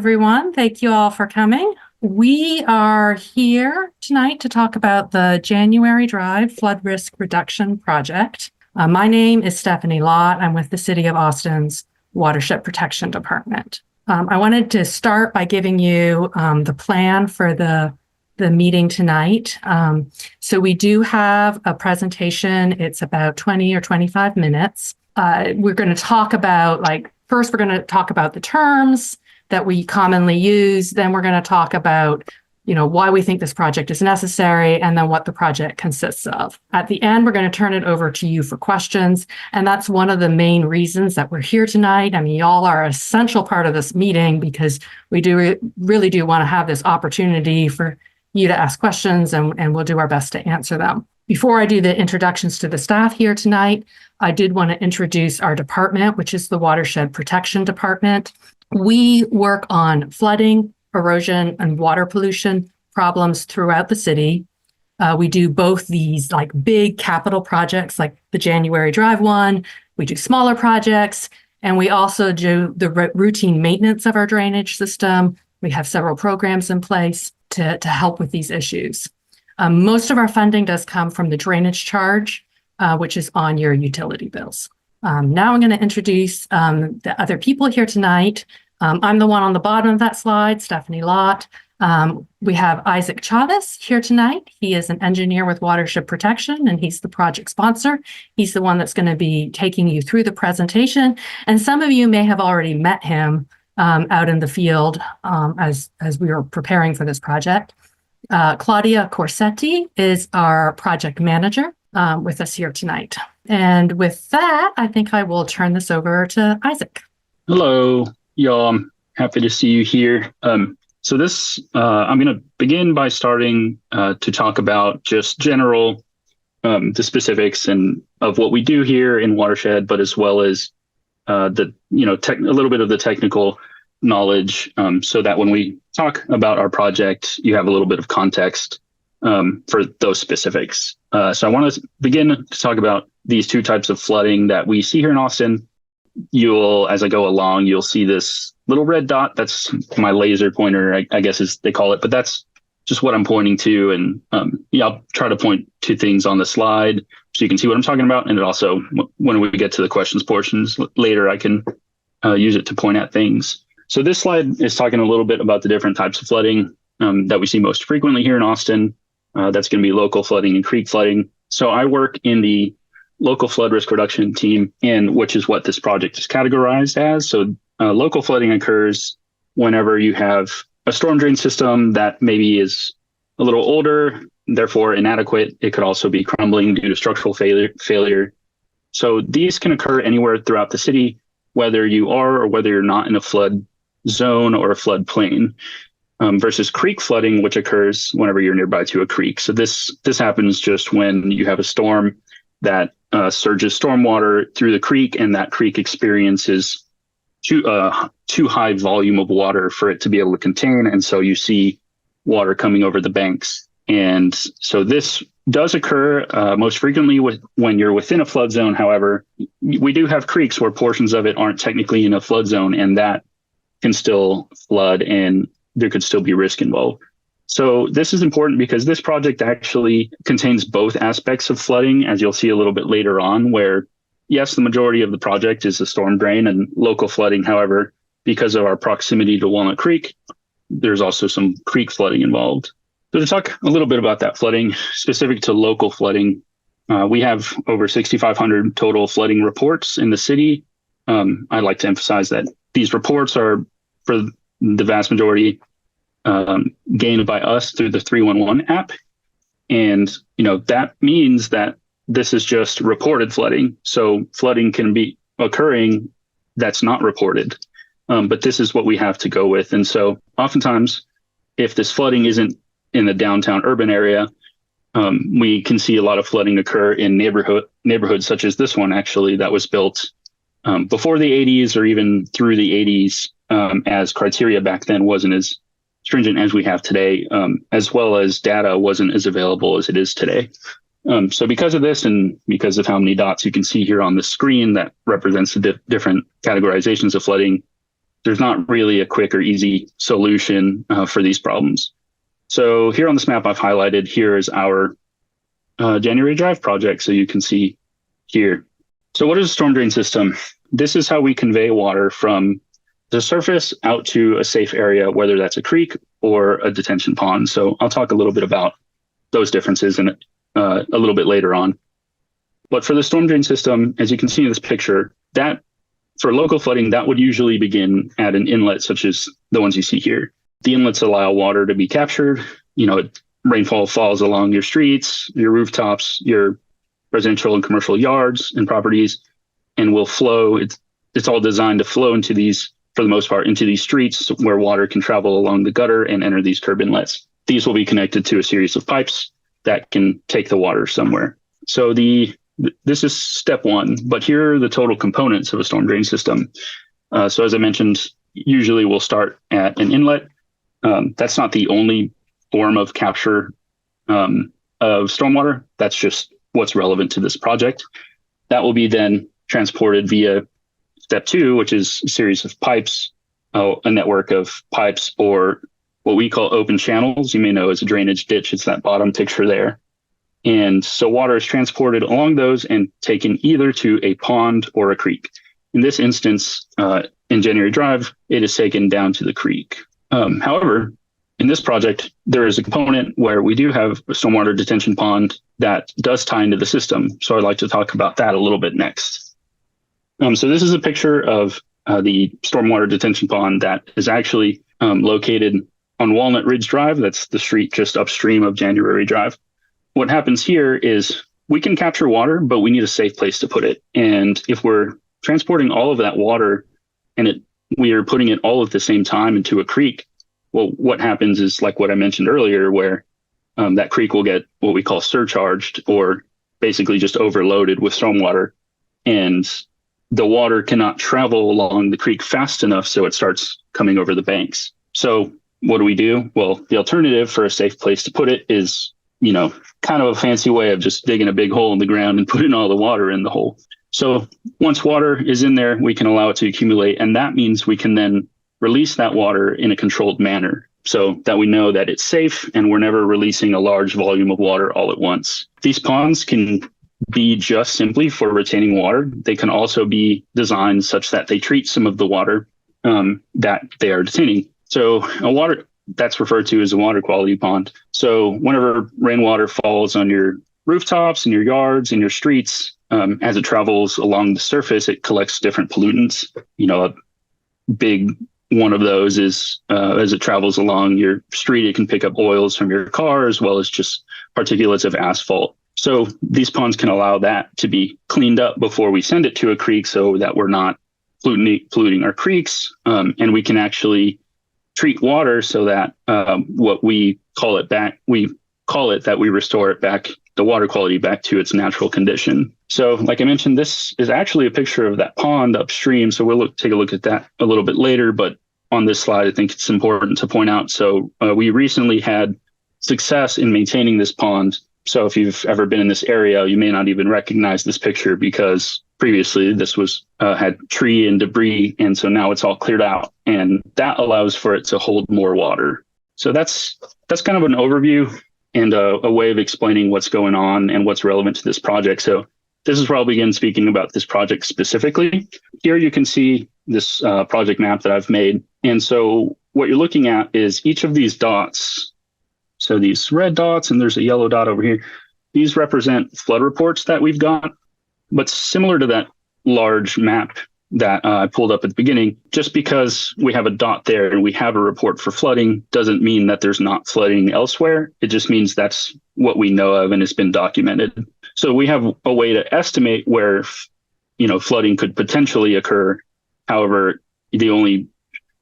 everyone. Thank you all for coming. We are here tonight to talk about the January Drive Flood Risk Reduction Project. My name is Stephanie Lott. I'm with the City of Austin's Watershed Protection Department. I wanted to start by giving you the plan for the meeting tonight. So we do have a presentation. It's about 20 or 25 minutes. We're going to talk about, first we're going to talk about the terms that we commonly use. Then we're going to talk about, why we think this project is necessary, and then what the project consists of. At the end, we're going to turn it over to you for questions. And that's one of the main reasons that we're here tonight. I mean, y'all are an essential part of this meeting because we really do want to have this opportunity for you to ask questions, and we'll do our best to answer them. Before I do the introductions to the staff here tonight, I did want to introduce our department, which is the Watershed Protection Department. We work on flooding, erosion, and water pollution problems throughout the city. We do both these big capital projects like the January Drive one. We do smaller projects, and we also do the routine maintenance of our drainage system. We have several programs in place to help with these issues. Most of our funding does come from the drainage charge, which is on your utility bills. Now I'm going to introduce the other people here tonight. I'm the one on the bottom of that slide, Stephanie Lott. We have Isaac Chavez here tonight. He is an engineer with Watershed Protection, and he's the project sponsor. He's the one that's going to be taking you through the presentation. And some of you may have already met him out in the field as we were preparing for this project. Claudia Corsetti is our project manager with us here tonight. And with that, I think I will turn this over to Isaac. Hello, y'all. I'm happy to see you here. So this, I'm going to begin by starting to talk about just general, the specifics and of what we do here in Watershed, but as well as a little bit of the technical knowledge, so that when we talk about our project, you have a little bit of context for those specifics. So I want to begin to talk about these two types of flooding that we see here in Austin. As I go along, you'll see this little red dot. That's my laser pointer, I guess as they call it, but that's just what I'm pointing to. And I'll try to point to things on the slide so you can see what I'm talking about. And it also, when we get to the questions portions later, I can use it to point at things. So this slide is talking a little bit about the different types of flooding that we see most frequently here in Austin. That's going to be local flooding and creek flooding. So I work in the local flood risk reduction team, which is what this project is categorized as. So local flooding occurs whenever you have a storm drain system that maybe is a little older, therefore inadequate. It could also be crumbling due to structural failure. So these can occur anywhere throughout the city, whether you are or whether you're not in a flood zone or a flood plain, versus creek flooding, which occurs whenever you're nearby to a creek. So this happens just when you have a storm that surges stormwater through the creek, and that creek experiences too high volume of water for it to be able to contain, and so you see water coming over the banks. And so this does occur most frequently when you're within a flood zone. However, we do have creeks where portions of it aren't technically in a flood zone, and that can still flood, and there could still be risk involved. So this is important because this project actually contains both aspects of flooding, as you'll see a little bit later on, where, yes, the majority of the project is the storm drain and local flooding. However, because of our proximity to Walnut Creek, there's also some creek flooding involved. So to talk a little bit about that flooding, specific to local flooding, we have over 6,500 total flooding reports in the city. I'd like to emphasize that these reports are, for the vast majority, gained by us through the 311 app. And, that means that this is just reported flooding. So flooding can be occurring that's not reported. But this is what we have to go with. And so oftentimes, if this flooding isn't in the downtown urban area, we can see a lot of flooding occur in neighborhoods such as this one, actually, that was built before the 80s or even through the 80s, as criteria back then wasn't as stringent as we have today, as well as data wasn't as available as it is today. So because of this, and because of how many dots you can see here on the screen that represents the different categorizations of flooding, there's not really a quick or easy solution for these problems. So here on this map I've highlighted, here is our January Drive project. So you can see here. So what is a storm drain system? This is how we convey water from the surface out to a safe area, whether that's a creek or a detention pond. So I'll talk a little bit about those differences in a little bit later on. But for the storm drain system, as you can see in this picture, that for local flooding, that would usually begin at an inlet such as the ones you see here. The inlets allow water to be captured. Rainfall falls along your streets, your rooftops, your residential and commercial yards and properties, and will flow. It's all designed to flow into these, for the most part, into these streets where water can travel along the gutter and enter these curb inlets. These will be connected to a series of pipes that can take the water somewhere. So this is step one, but here are the total components of a storm drain system. So as I mentioned, usually we'll start at an inlet. That's not the only form of capture of stormwater. That's just what's relevant to this project. That will be then transported via step two, which is a series of pipes, a network of pipes, or what we call open channels. You may know as a drainage ditch. It's that bottom picture there. And so water is transported along those and taken either to a pond or a creek. In this instance, in January Drive, it is taken down to the creek. However, in this project, there is a component where we do have a stormwater detention pond that does tie into the system. So I'd like to talk about that a little bit next. So this is a picture of the stormwater detention pond that is actually located on Walnut Ridge Drive. That's the street just upstream of January Drive. What happens here is we can capture water, but we need a safe place to put it. And if we're transporting all of that water and we are putting it all at the same time into a creek, well, what happens is like what I mentioned earlier, where that creek will get what we call surcharged, or basically just overloaded with stormwater. And the water cannot travel along the creek fast enough, so it starts coming over the banks. So what do? Well, the alternative for a safe place to put it is, kind of a fancy way of just digging a big hole in the ground and putting all the water in the hole. So once water is in there, we can allow it to accumulate. And that means we can then release that water in a controlled manner so that we know that it's safe and we're never releasing a large volume of water all at once. These ponds can be just simply for retaining water. They can also be designed such that they treat some of the water that they are detaining. So a water that's referred to as a water quality pond. So whenever rainwater falls on your rooftops and your yards and your streets, as it travels along the surface, it collects different pollutants. A big one of those is as it travels along your street, it can pick up oils from your car as well as just particulates of asphalt. So these ponds can allow that to be cleaned up before we send it to a creek so that we're not polluting our creeks. And we can actually treat water so that what we call it that we restore it back, the water quality back to its natural condition. So like I mentioned, this is actually a picture of that pond upstream. So we'll take a look at that a little bit later. But on this slide, I think it's important to point out. So we recently had success in maintaining this pond. So if you've ever been in this area, you may not even recognize this picture because previously this was had tree and debris. And so now it's all cleared out, and that allows for it to hold more water. So that's kind of an overview and a way of explaining what's going on and what's relevant to this project. So this is where I'll begin speaking about this project specifically. Here you can see this project map that I've made. And so what you're looking at is each of these dots. So these red dots, and there's a yellow dot over here. These represent flood reports that we've got. But similar to that large map that I pulled up at the beginning, just because we have a dot there and we have a report for flooding doesn't mean that there's not flooding elsewhere. It just means that's what we know of and it's been documented. So we have a way to estimate where, flooding could potentially occur. However, the only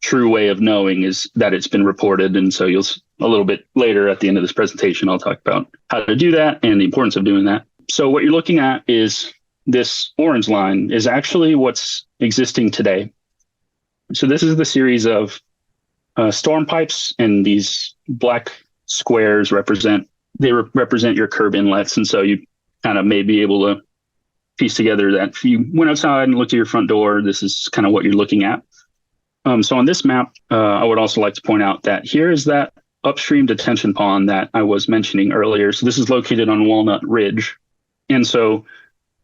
true way of knowing is that it's been reported. And so a little bit later at the end of this presentation, I'll talk about how to do that and the importance of doing that. So what you're looking at is this orange line is actually what's existing today. So this is the series of storm pipes, and these black squares represent your curb inlets. And so you kind of may be able to piece together that if you went outside and looked at your front door, this is kind of what you're looking at. So on this map, I would also like to point out that here is that upstream detention pond that I was mentioning earlier. So this is located on Walnut Ridge. And so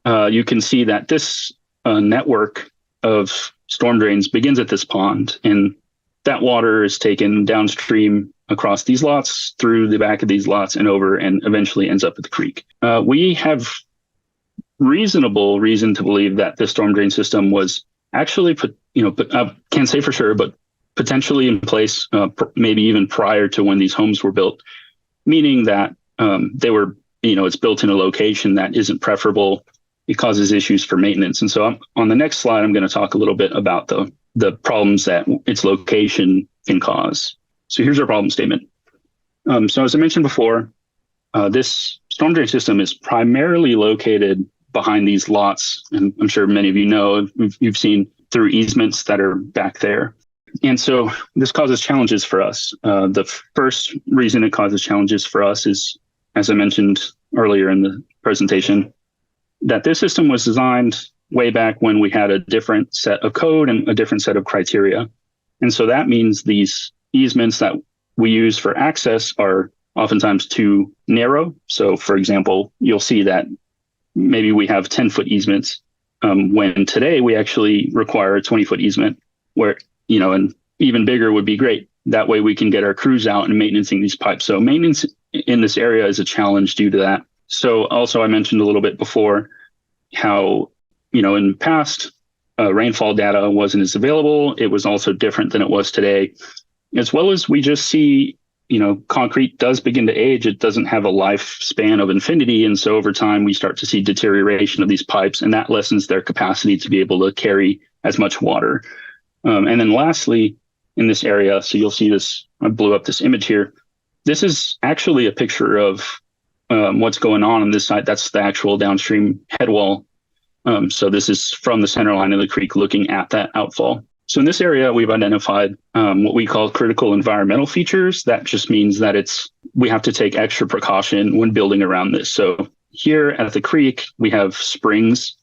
you can see that this network of storm drains begins at this pond, and that water is taken downstream across these lots, through the back of these lots and over, and eventually ends up at the creek. We have reasonable reason to believe that this storm drain system was actually can't say for sure, but potentially in place, maybe even prior to when these homes were built, meaning that they were, it's built in a location that isn't preferable. It causes issues for maintenance. And so on the next slide, I'm going to talk a little bit about the problems that its location can cause. So here's our problem statement. So as I mentioned before, this storm drain system is primarily located behind these lots. And I'm sure many of you know, you've seen through easements that are back there. And so this causes challenges for us. The first reason it causes challenges for us is, as I mentioned earlier in the presentation, that this system was designed way back when we had a different set of code and a different set of criteria. And so that means these easements that we use for access are oftentimes too narrow. So for example, you'll see that maybe we have 10-foot easements when today we actually require a 20-foot easement where, and even bigger would be great. That way we can get our crews out and maintaining these pipes. So maintenance in this area is a challenge due to that. So also I mentioned a little bit before how, in the past, rainfall data wasn't as available. It was also different than it was today, as well as we just see, concrete does begin to age. It doesn't have a lifespan of infinity. And so over time, we start to see deterioration of these pipes, and that lessens their capacity to be able to carry as much water. And then lastly, in this area, so you'll see this, I blew up this image here. This is actually a picture of what's going on this side. That's the actual downstream head wall. So this is from the center line of the creek looking at that outfall. So in this area, we've identified what we call critical environmental features. That just means that we have to take extra precaution when building around this. So here at the creek, we have springs,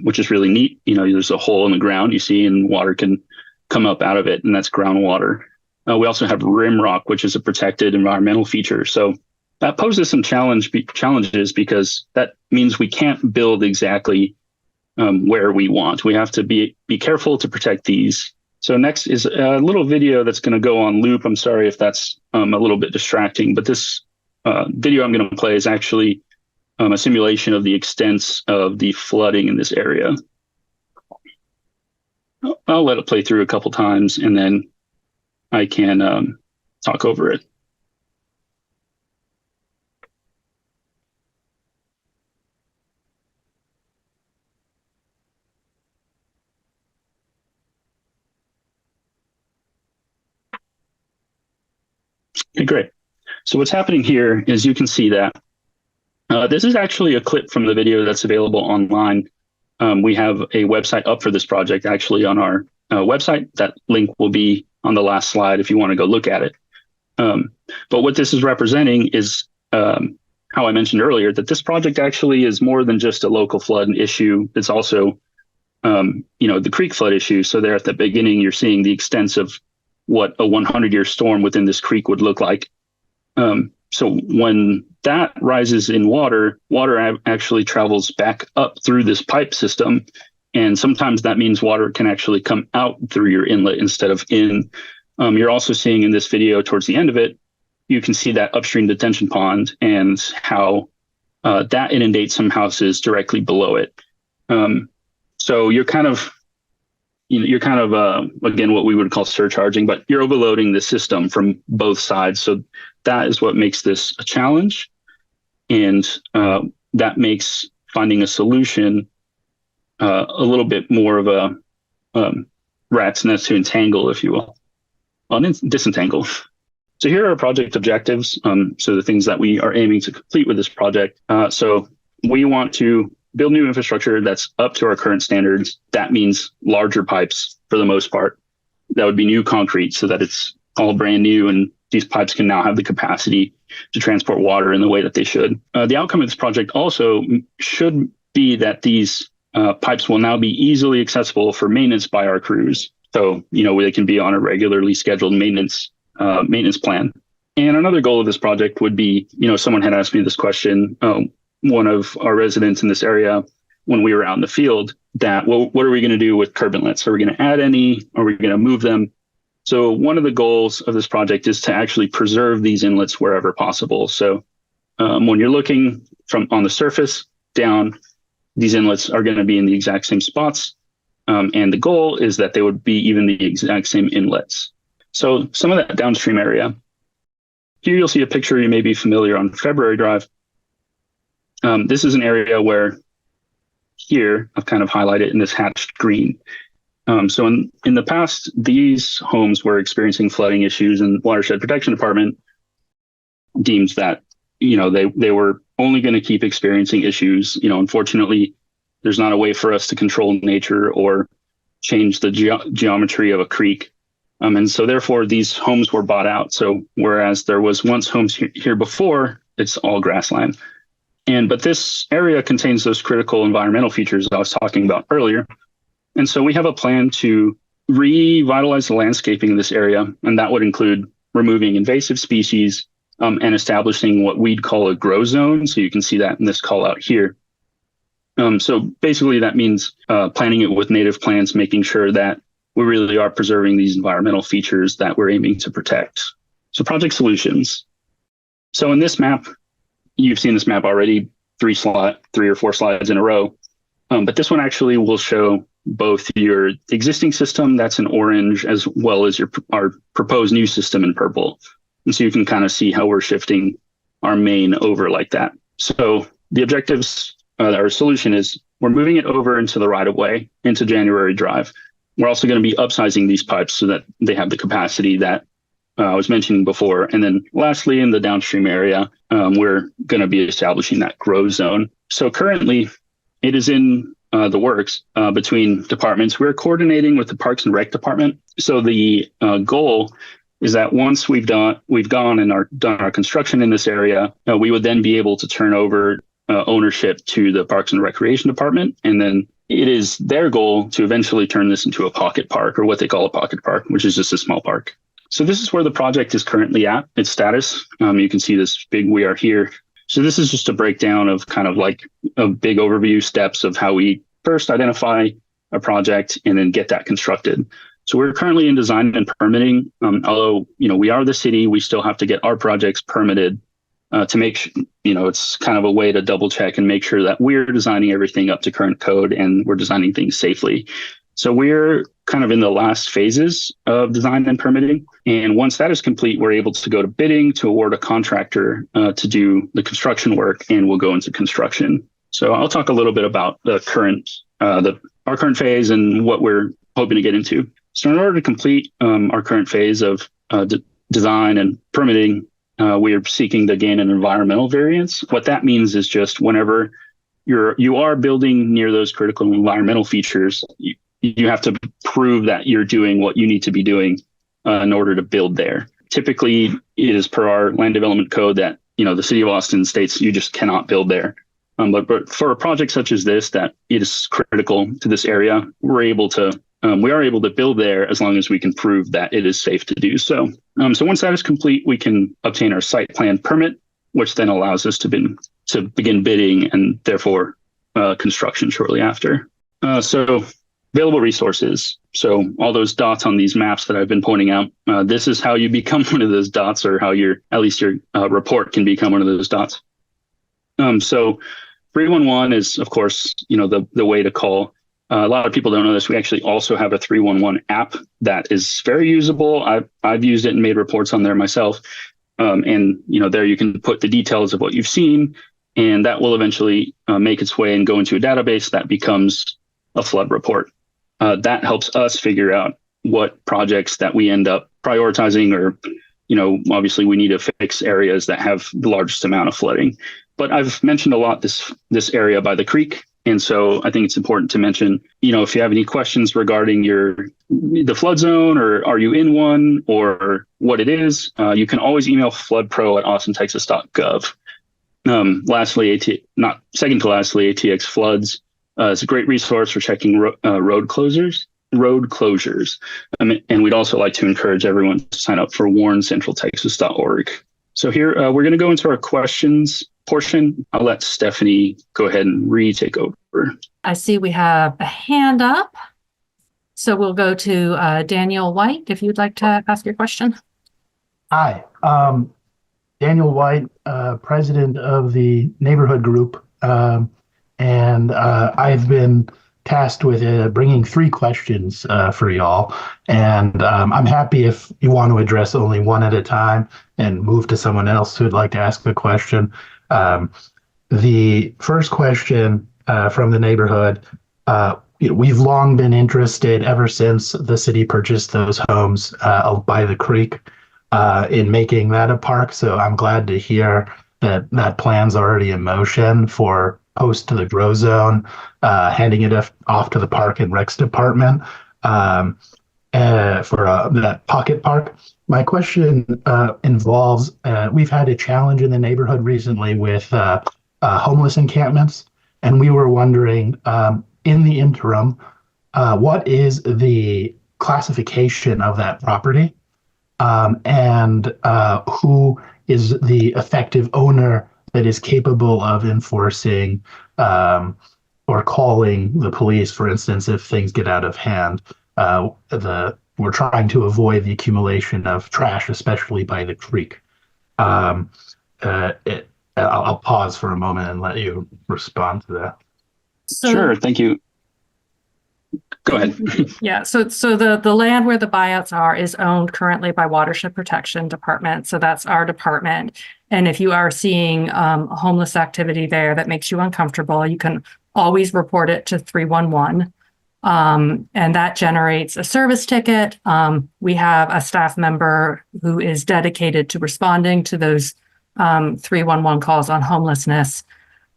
which is really neat. There's a hole in the ground you see, and water can come up out of it, and that's groundwater. We also have rim rock, which is a protected environmental feature. So that poses some challenges because that means we can't build exactly where we want. We have to be careful to protect these. So next is a little video that's going to go on loop. I'm sorry if that's a little bit distracting, but this video I'm going to play is actually a simulation of the extents of the flooding in this area. I'll let it play through a couple times, and then I can talk over it. Okay, great. So what's happening here is you can see that this is actually a clip from the video that's available online. We have a website up for this project actually on our website. That link will be on the last slide if you want to go look at it. But what this is representing is how I mentioned earlier, that this project actually is more than just a local flood issue. It's also, the creek flood issue. So there at the beginning, you're seeing the extents of what a 100-year storm within this creek would look like. So when that rises in water actually travels back up through this pipe system. And sometimes that means water can actually come out through your inlet instead of in. You're also seeing in this video towards the end of it, you can see that upstream detention pond and how that inundates some houses directly below it. So you're kind of, again, what we would call surcharging, but you're overloading the system from both sides. So that is what makes this a challenge. And that makes finding a solution a little bit more of a rat's nest to entangle, if you will, disentangle. So here are our project objectives. So the things that we are aiming to complete with this project. So we want to build new infrastructure that's up to our current standards. That means larger pipes for the most part. That would be new concrete so that it's all brand new, and these pipes can now have the capacity to transport water in the way that they should. The outcome of this project also should be that these pipes will now be easily accessible for maintenance by our crews. So, they can be on a regularly scheduled maintenance plan. And another goal of this project would be, someone had asked me this question, one of our residents in this area, when we were out in the field, that, well, what are we going to do with curb inlets? Are we going to add any? Are we going to move them? So one of the goals of this project is to actually preserve these inlets wherever possible. So when you're looking from on the surface down, these inlets are going to be in the exact same spots. And the goal is that they would be even the exact same inlets. So some of that downstream area. Here you'll see a picture you may be familiar on February Drive. This is an area where here I've kind of highlighted in this hatched green. So in the past, these homes were experiencing flooding issues, and Watershed Protection Department deems that, they were only going to keep experiencing issues. Unfortunately, there's not a way for us to control nature or change the geometry of a creek. And so therefore these homes were bought out. So whereas there was once homes here before, it's all grassland. But this area contains those critical environmental features I was talking about earlier. And so we have a plan to revitalize the landscaping in this area. And that would include removing invasive species and establishing what we'd call a grow zone. So you can see that in this call out here. So basically that means planting it with native plants, making sure that we really are preserving these environmental features that we're aiming to protect. So project solutions. So in this map, you've seen this map already, 3 or 4 slides in a row. But this one actually will show both your existing system, that's in orange, as well as our proposed new system in purple. And so you can kind of see how we're shifting our main over like that. So the objectives, our solution is we're moving it over into the right of way, into January Drive. We're also going to be upsizing these pipes so that they have the capacity that I was mentioning before. And then lastly, in the downstream area, we're going to be establishing that grow zone. So currently it is in the works between departments. We're coordinating with the Parks and Rec department. So the goal is that once we've gone and done our construction in this area, we would then be able to turn over ownership to the Parks and Recreation department. And then it is their goal to eventually turn this into a pocket park, or what they call a pocket park, which is just a small park. So this is where the project is currently at, its status. You can see this big "we are here." So this is just a breakdown of kind of like a big overview steps of how we first identify a project and then get that constructed. So we're currently in design and permitting. Although, we are the city, we still have to get our projects permitted to make sure, it's kind of a way to double check and make sure that we're designing everything up to current code and we're designing things safely. So we're kind of in the last phases of design and permitting. And once that is complete, we're able to go to bidding to award a contractor to do the construction work, and we'll go into construction. So I'll talk a little bit about the our current phase and what we're hoping to get into. So in order to complete our current phase of design and permitting, we are seeking to gain an environmental variance. What that means is just whenever you are building near those critical environmental features, you have to prove that you're doing what you need to be doing in order to build there. Typically, it is per our land development code that the city of Austin states you just cannot build there. But for a project such as this, that it is critical to this area, we are able to build there as long as we can prove that it is safe to do so. So once that is complete, we can obtain our site plan permit, which then allows us to begin bidding and therefore construction shortly after. So available resources. So all those dots on these maps that I've been pointing out, this is how you become one of those dots, or how your report can become one of those dots. So 311 is, of course, the way to call. A lot of people don't know this. We actually also have a 311 app that is very usable. I've used it and made reports on there myself. And there you can put the details of what you've seen, and that will eventually make its way and go into a database that becomes a flood report. That helps us figure out what projects that we end up prioritizing, or, obviously we need to fix areas that have the largest amount of flooding. But I've mentioned a lot this area by the creek. And so I think it's important to mention, if you have any questions regarding the flood zone, or are you in one, or what it is, you can always email floodpro@austintexas.gov. Second to lastly, ATX Floods is a great resource for checking road closures. road closures. And we'd also like to encourage everyone to sign up for warncentraltexas.org. So here we're going to go into our questions portion. I'll let Stephanie go ahead and retake over. I see we have a hand up. So we'll go to Daniel White, if you'd like to ask your question. Hi, Daniel White, president of the neighborhood group. And I've been tasked with bringing 3 questions for y'all. And I'm happy if you want to address only one at a time and move to someone else who'd like to ask the question. The first question from the neighborhood, we've long been interested ever since the city purchased those homes by the creek in making that a park. So I'm glad to hear that that plan's already in motion for post to the grow zone, handing it off to the Park and Recs Department for that pocket park. My question involves, we've had a challenge in the neighborhood recently with homeless encampments, and we were wondering, in the interim, what is the classification of that property, and who is the effective owner that is capable of enforcing or calling the police, for instance, if things get out of hand. We're trying to avoid the accumulation of trash, especially by the creek. I'll pause for a moment and let you respond to that. Sure, thank you. Go ahead. Yeah, so the land where the buyouts are is owned currently by Watershed Protection Department. So that's our department. And if you are seeing homeless activity there that makes you uncomfortable, you can always report it to 311. And that generates a service ticket. We have a staff member who is dedicated to responding to those 311 calls on homelessness.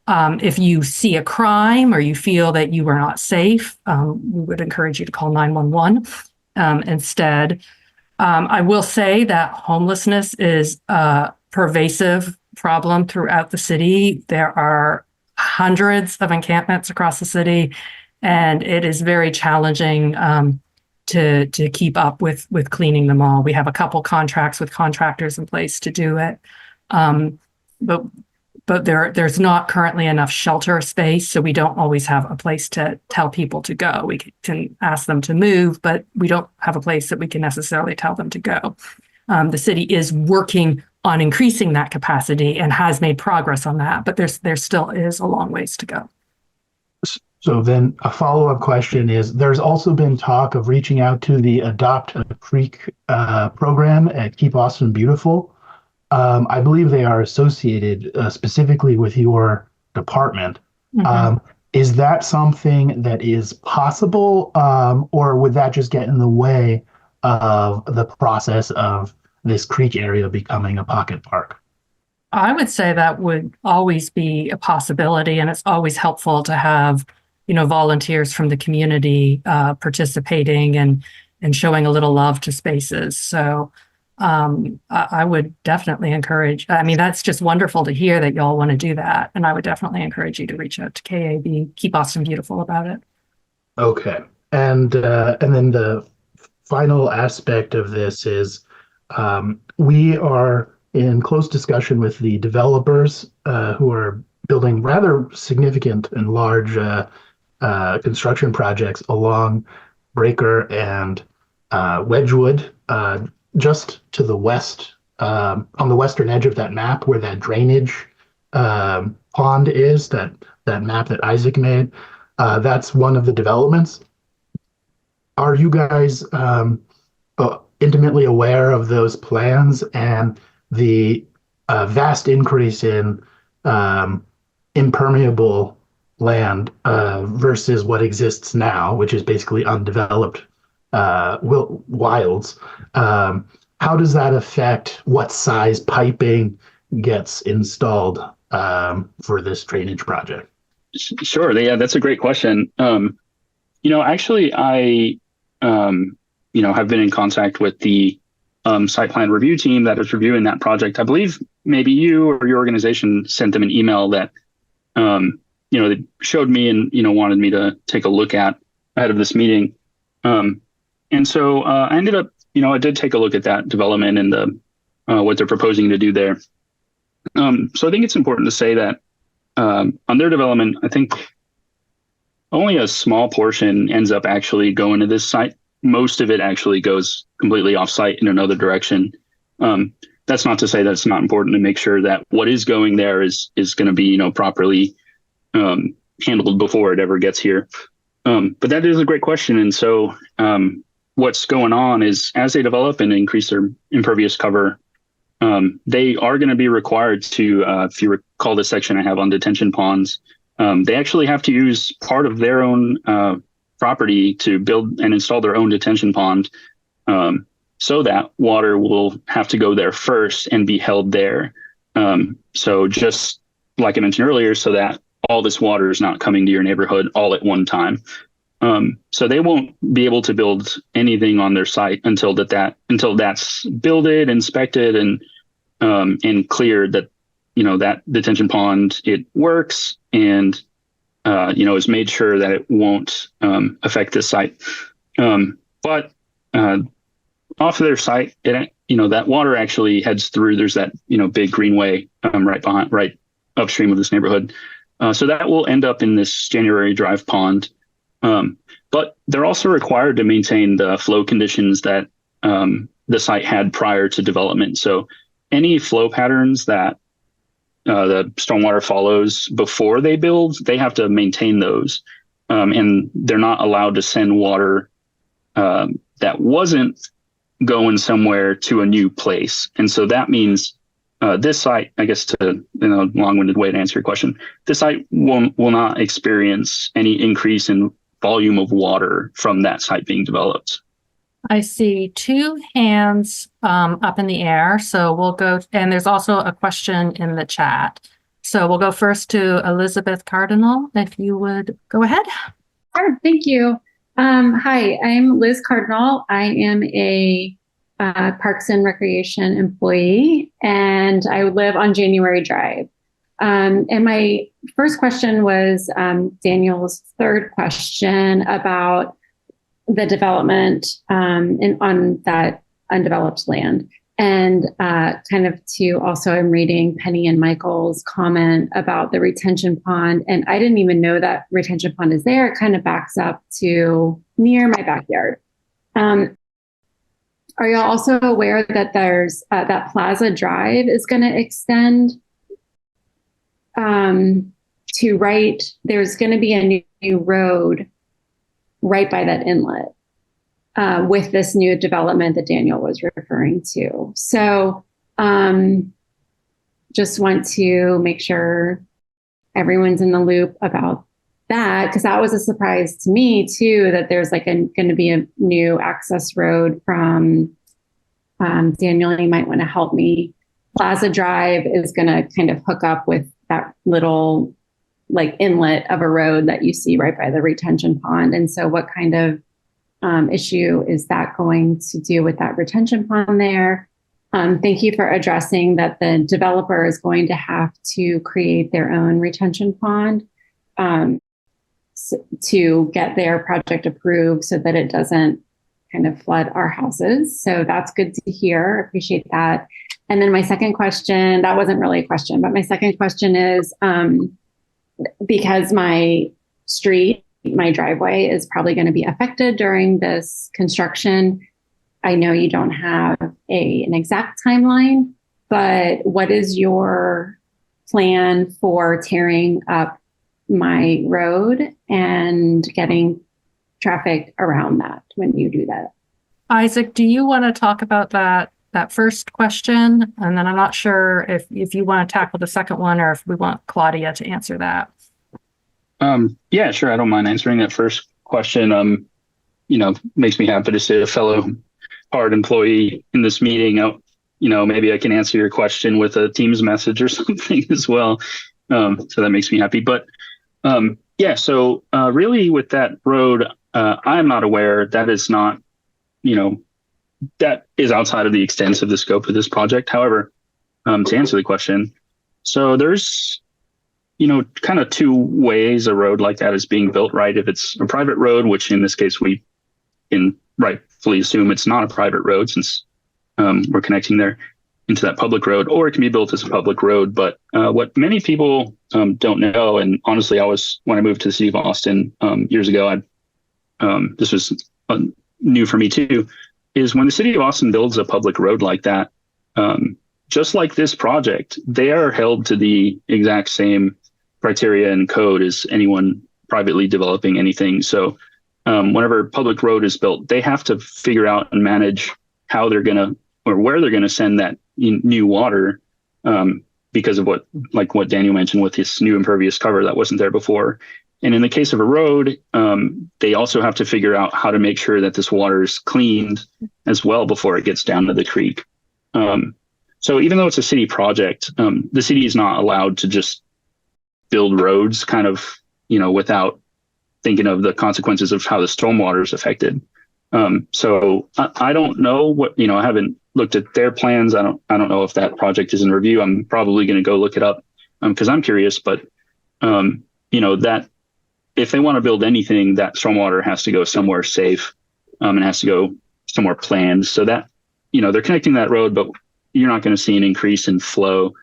If you see a crime or you feel that you are not safe, we would encourage you to call 911 instead. I will say that homelessness is a pervasive problem throughout the city. There are hundreds of encampments across the city, and it is very challenging to keep up with cleaning them all. We have a couple contracts with contractors in place to do it, but there's not currently enough shelter space, so we don't always have a place to tell people to go. We can ask them to move, but we don't have a place that we can necessarily tell them to go. The city is working on increasing that capacity and has made progress on that, but there still is a long ways to go. So then a follow-up question is, there's also been talk of reaching out to the Adopt a Creek program at Keep Austin Beautiful. I believe they are associated specifically with your department. Mm-hmm. Is that something that is possible, or would that just get in the way of the process of this creek area becoming a pocket park? I would say that would always be a possibility, and it's always helpful to have, volunteers from the community participating and showing a little love to spaces. So I would definitely encourage, that's just wonderful to hear that y'all want to do that. And I would definitely encourage you to reach out to KAB, Keep Austin Beautiful, about it. Okay. And then the final aspect of this is we are in close discussion with the developers who are building rather significant and large construction projects along Breaker and Wedgwood, just to the west, on the western edge of that map where that drainage pond is, that map that Isaac made. That's one of the developments. Are you guys intimately aware of those plans and the vast increase in impermeable land versus what exists now, which is basically undeveloped wilds? How does that affect what size piping gets installed for this drainage project? Sure. Yeah, that's a great question. Actually, I have been in contact with the site plan review team that is reviewing that project. I believe maybe you or your organization sent them an email that that showed me and wanted me to take a look at ahead of this meeting. And so I ended up, I did take a look at that development and what they're proposing to do there. So I think it's important to say that on their development, I think only a small portion ends up actually going to this site. Most of it actually goes completely off site in another direction. That's not to say that it's not important to make sure that what is going there is going to be, properly handled before it ever gets here. But that is a great question. And so what's going on is as they develop and increase their impervious cover, they are going to be required to, if you recall the section I have on detention ponds, they actually have to use part of their own property to build and install their own detention pond, so that water will have to go there first and be held there. So just like I mentioned earlier, so that all this water is not coming to your neighborhood all at one time. So they won't be able to build anything on their site until that's builded, inspected, and cleared that, that detention pond, it works and, is made sure that it won't affect this site. But off of their site, that water actually heads through. There's that, big greenway right upstream of this neighborhood. So that will end up in this January Drive pond. But they're also required to maintain the flow conditions that the site had prior to development. So any flow patterns that the stormwater follows before they build, they have to maintain those. And they're not allowed to send water that wasn't going somewhere to a new place. And so that means this site, I guess, long-winded way to answer your question, this site will not experience any increase in volume of water from that site being developed. I see two hands up in the air. So we'll go, and there's also a question in the chat. So we'll go first to Elizabeth Cardinal, if you would go ahead. Sure, thank you. Hi, I'm Liz Cardinal. I am a Parks and Recreation employee, and I live on January Drive. And my first question was Daniel's third question about the development on that undeveloped land. And kind of to also, I'm reading Penny and Michael's comment about the retention pond. And I didn't even know that retention pond is there. It kind of backs up to near my backyard. Are you also aware that there's that Plaza Drive is going to extend to right? There's going to be a new road right by that inlet with this new development that Daniel was referring to. So just want to make sure everyone's in the loop about that, because that was a surprise to me too, that there's going to be a new access road from Daniel, you might want to help me. Plaza Drive is going to kind of hook up with that little inlet of a road that you see right by the retention pond. And so what kind of issue is that going to do with that retention pond there? Thank you for addressing that the developer is going to have to create their own retention pond to get their project approved so that it doesn't kind of flood our houses. So that's good to hear. Appreciate that. And then my second question, that wasn't really a question, but my second question is, because my driveway is probably going to be affected during this construction. I know you don't have an exact timeline, but what is your plan for tearing up my road and getting traffic around that when you do that? Isaac, do you want to talk about that first question? And then I'm not sure if you want to tackle the second one or if we want Claudia to answer that. Yeah, sure. I don't mind answering that first question. Makes me happy to see a fellow HARD employee in this meeting. Maybe I can answer your question with a Teams message or something as well. So that makes me happy. But so really with that road, I'm not aware. That is not, that is outside of the extent of the scope of this project. However, to answer the question, so there's, kind of two ways a road like that is being built, right? If it's a private road, which in this case we can rightfully assume it's not a private road since we're connecting there into that public road, or it can be built as a public road. But what many people don't know, and honestly, when I moved to the city of Austin years ago, this was new for me too, is when the city of Austin builds a public road like that, just like this project, they are held to the exact same criteria and code as anyone privately developing anything. So whenever a public road is built, they have to figure out and manage how they're going to, or where they're going to send that new water, because of what Daniel mentioned with this new impervious cover that wasn't there before. And in the case of a road, they also have to figure out how to make sure that this water is cleaned as well before it gets down to the creek. So even though it's a city project, the city is not allowed to just build roads kind of, without thinking of the consequences of how the stormwater is affected. So I don't know what, I haven't looked at their plans. I don't know if that project is in review. I'm probably going to go look it up because I'm curious, but that if they want to build anything, that stormwater has to go somewhere safe, and has to go somewhere planned, so that, they're connecting that road, but you're not going to see an increase in flow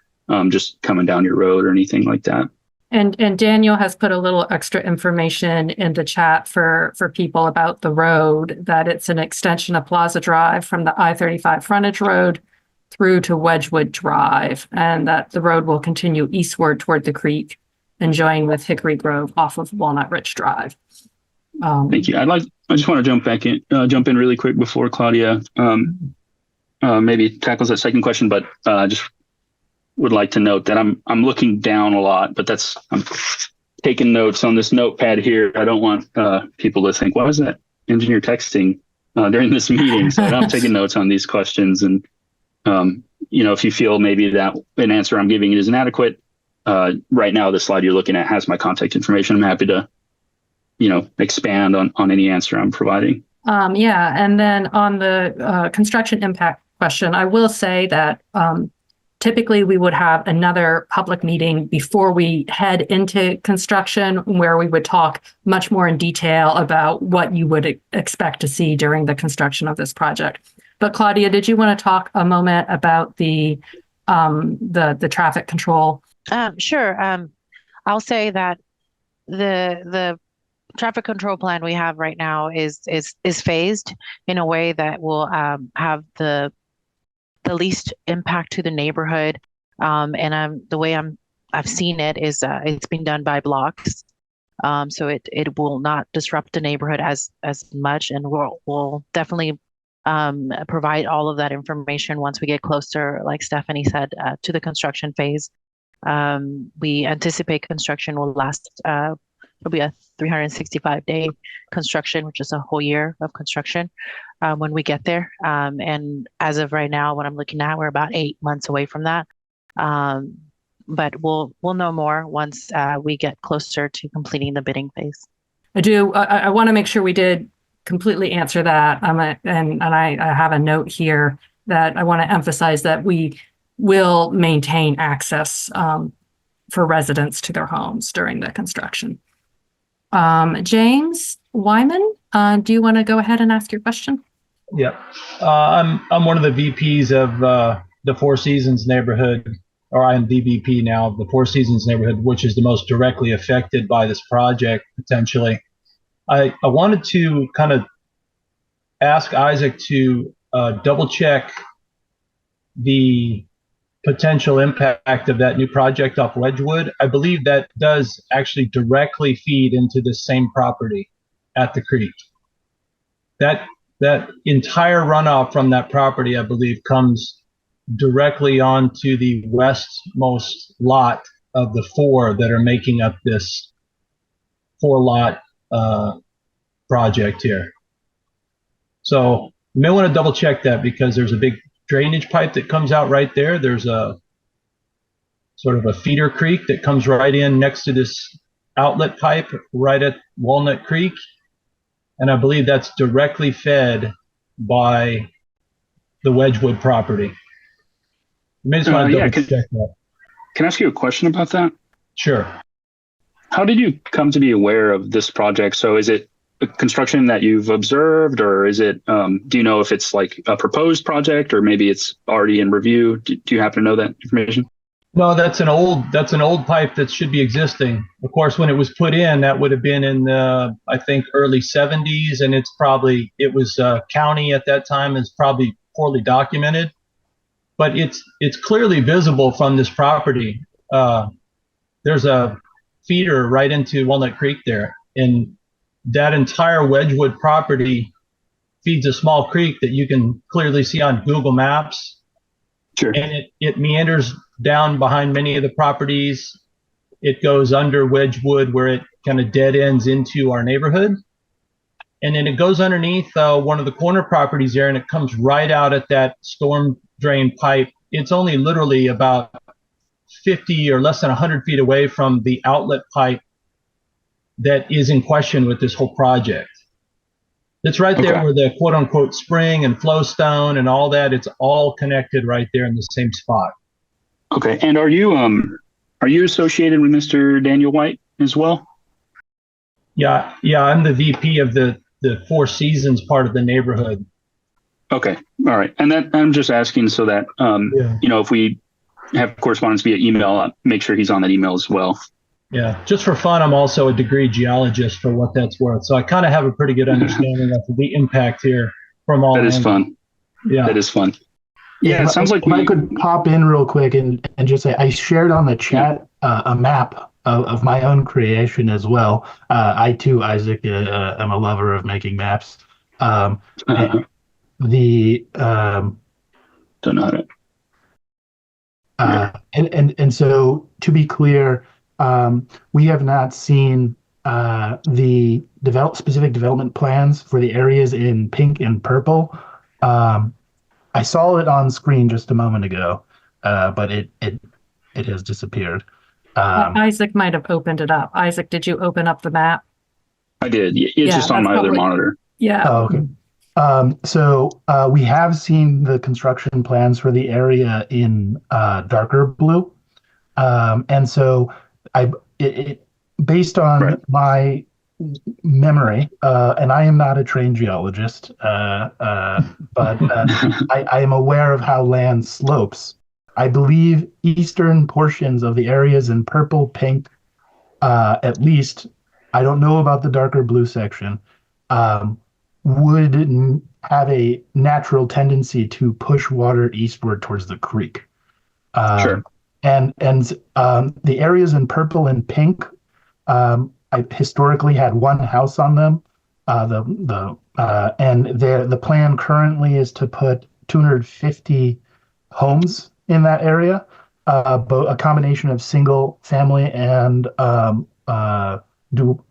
just coming down your road or anything like that. And Daniel has put a little extra information in the chat for people about the road, that it's an extension of Plaza Drive from the I-35 frontage road through to Wedgwood Drive, and that the road will continue eastward toward the creek and join with Hickory Grove off of Walnut Ridge Drive. Thank you. I just want to jump in really quick before Claudia maybe tackles that second question, but just would like to note that I'm looking down a lot, but I'm taking notes on this notepad here. I don't want people to think, why is that engineer texting during this meeting? So I'm taking notes on these questions. And, if you feel maybe that an answer I'm giving is inadequate, right now, the slide you're looking at has my contact information. I'm happy to, expand on any answer I'm providing. And then on the construction impact question, I will say that typically we would have another public meeting before we head into construction, where we would talk much more in detail about what you would expect to see during the construction of this project. But Claudia, did you want to talk a moment about the traffic control? Sure. I'll say that the traffic control plan we have right now is phased in a way that will have the least impact to the neighborhood. And the way I've seen it is it's being done by blocks. So it will not disrupt the neighborhood as much, and we'll definitely provide all of that information once we get closer, like Stephanie said, to the construction phase. We anticipate construction will last, it'll be a 365-day construction, which is a whole year of construction when we get there. And as of right now, what I'm looking at, we're about 8 months away from that. But we'll know more once we get closer to completing the bidding phase. I want to make sure we did completely answer that. And I have a note here that I want to emphasize that we will maintain access for residents to their homes during the construction. James Wyman, do you want to go ahead and ask your question? Yeah, I'm one of the VPs of the Four Seasons neighborhood, or I'm the VP now of the Four Seasons neighborhood, which is the most directly affected by this project potentially. I wanted to kind of ask Isaac to double check the potential impact of that new project off Wedgwood. I believe that does actually directly feed into the same property at the creek. That entire runoff from that property, I believe, comes directly onto the westmost lot of the four that are making up this 4-lot project here. So you may want to double check that, because there's a big drainage pipe that comes out right there. There's a sort of a feeder creek that comes right in next to this outlet pipe right at Walnut Creek. And I believe that's directly fed by the Wedgwood property. You may just want to double check that. Can I ask you a question about that? Sure. How did you come to be aware of this project? So is it construction that you've observed, or is it, do you know if it's like a proposed project or maybe it's already in review? Do you happen to know that information? No, that's an old pipe that should be existing. Of course, when it was put in, that would have been in the, I think, early 70s, and it was county at that time. It's probably poorly documented, but it's clearly visible from this property. There's a feeder right into Walnut Creek there, and that entire Wedgewood property feeds a small creek that you can clearly see on Google Maps. Sure. And it meanders down behind many of the properties. It goes under Wedgewood where it kind of dead ends into our neighborhood. And then it goes underneath one of the corner properties there, and it comes right out at that storm drain pipe. It's only literally about 50 or less than 100 feet away from the outlet pipe that is in question with this whole project. It's right there where the quote unquote spring and flow stone and all that, it's all connected right there in the same spot. Okay. And are you associated with Mr. Daniel White as well? Yeah, I'm the VP of the Four Seasons part of the neighborhood. Okay. All right. And that I'm just asking so that, if we have correspondence via email, I'll make sure he's on that email as well. Yeah. Just for fun, I'm also a degree geologist for what that's worth. So I kind of have a pretty good understanding of the impact here from all angles. That is fun. Yeah. That is fun. Yeah. It sounds like I could pop in real quick and just say, I shared on the chat a map of my own creation as well. I too, Isaac, am a lover of making maps. don't know how to. And so to be clear, we have not seen the specific development plans for the areas in pink and purple. I saw it on screen just a moment ago, but it has disappeared. Isaac might have opened it up. Isaac, did you open up the map? I did. It's just on my other monitor. Yeah. Oh, okay. So we have seen the construction plans for the area in darker blue. And so based on my memory, and I am not a trained geologist, but I am aware of how land slopes. I believe eastern portions of the areas in purple, pink, at least, I don't know about the darker blue section, would have a natural tendency to push water eastward towards the creek. Sure. And the areas in purple and pink, I historically had one house on them. And the plan currently is to put 250 homes in that area, a combination of single family and I